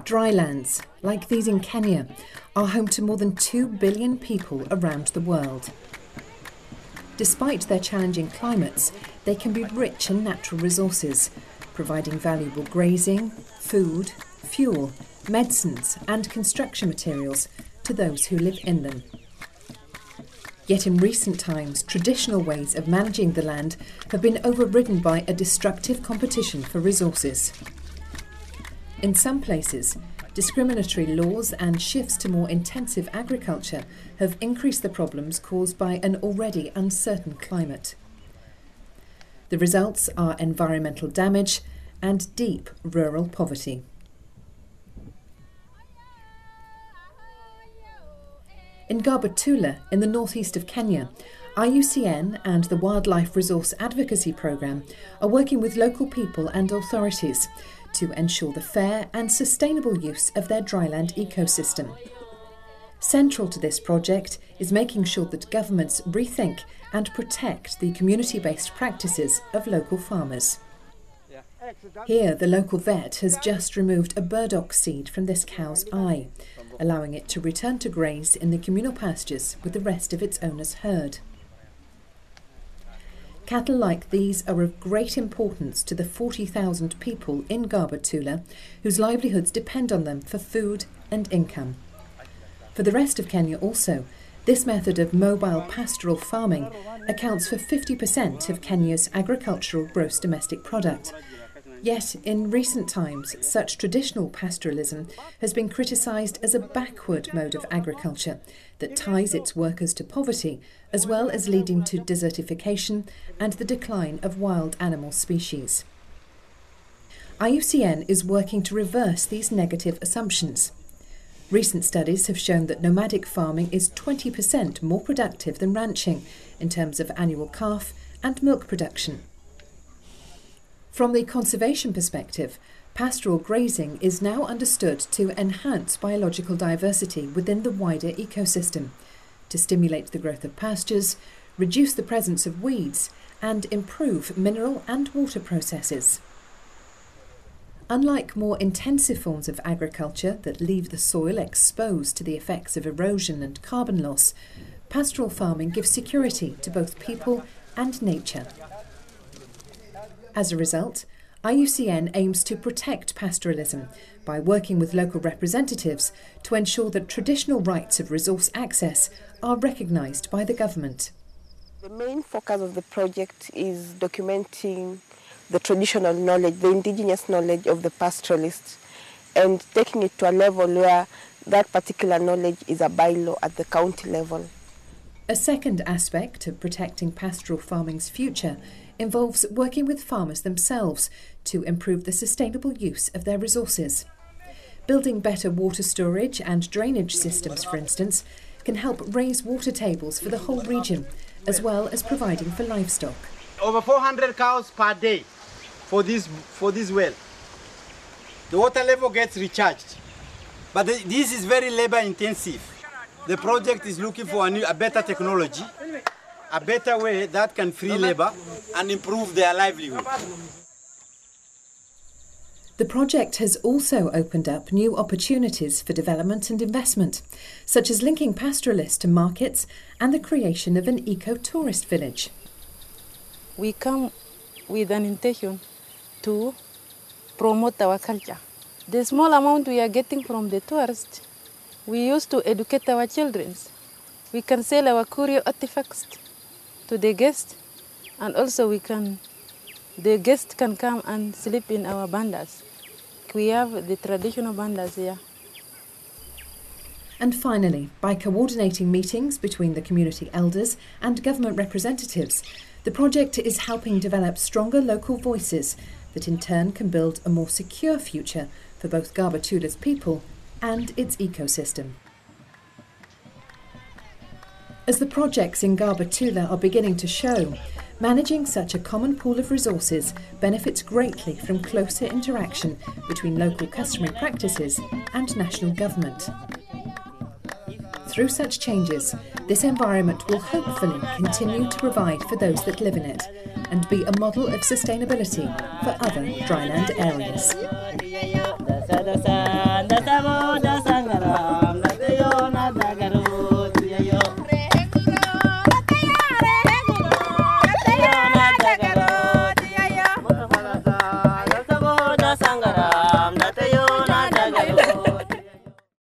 Drylands, like these in Kenya, are home to more than 2 billion people around the world. Despite their challenging climates, they can be rich in natural resources, providing valuable grazing, food, fuel, medicines and construction materials to those who live in them. Yet in recent times, traditional ways of managing the land have been overridden by a destructive competition for resources. In some places, discriminatory laws and shifts to more intensive agriculture have increased the problems caused by an already uncertain climate. The results are environmental damage and deep rural poverty. In Gabatula, in the northeast of Kenya, IUCN and the Wildlife Resource Advocacy Programme are working with local people and authorities to ensure the fair and sustainable use of their dryland ecosystem. Central to this project is making sure that governments rethink and protect the community-based practices of local farmers. Here, the local vet has just removed a burdock seed from this cow's eye, allowing it to return to graze in the communal pastures with the rest of its owner's herd. Cattle like these are of great importance to the 40,000 people in Gabatula whose livelihoods depend on them for food and income. For the rest of Kenya also, this method of mobile pastoral farming accounts for 50% of Kenya's agricultural gross domestic product. Yet, in recent times, such traditional pastoralism has been criticised as a backward mode of agriculture that ties its workers to poverty, as well as leading to desertification and the decline of wild animal species. IUCN is working to reverse these negative assumptions. Recent studies have shown that nomadic farming is 20% more productive than ranching in terms of annual calf and milk production. From the conservation perspective, pastoral grazing is now understood to enhance biological diversity within the wider ecosystem, to stimulate the growth of pastures, reduce the presence of weeds, and improve mineral and water processes. Unlike more intensive forms of agriculture that leave the soil exposed to the effects of erosion and carbon loss, pastoral farming gives security to both people and nature. As a result, IUCN aims to protect pastoralism by working with local representatives to ensure that traditional rights of resource access are recognised by the government. The main focus of the project is documenting the traditional knowledge, the indigenous knowledge of the pastoralists, and taking it to a level where that particular knowledge is a bylaw at the county level. A second aspect of protecting pastoral farming's future involves working with farmers themselves to improve the sustainable use of their resources. Building better water storage and drainage systems, for instance, can help raise water tables for the whole region, as well as providing for livestock. Over 400 cows per day for this well. The water level gets recharged, but this is very labor intensive. The project is looking for a better technology, a better way that can free labor and improve their livelihood. The project has also opened up new opportunities for development and investment, such as linking pastoralists to markets and the creation of an eco-tourist village. We come with an intention to promote our culture. The small amount we are getting from the tourists, we use to educate our children. We can sell our curio artifacts to the guests, and also the guests can come and sleep in our bandas. We have the traditional bandas here. And finally, by coordinating meetings between the community elders and government representatives, the project is helping develop stronger local voices that in turn can build a more secure future for both Gabatula's people and its ecosystem. As the projects in Gabatula are beginning to show, managing such a common pool of resources benefits greatly from closer interaction between local customary practices and national government. Through such changes, this environment will hopefully continue to provide for those that live in it and be a model of sustainability for other dryland areas.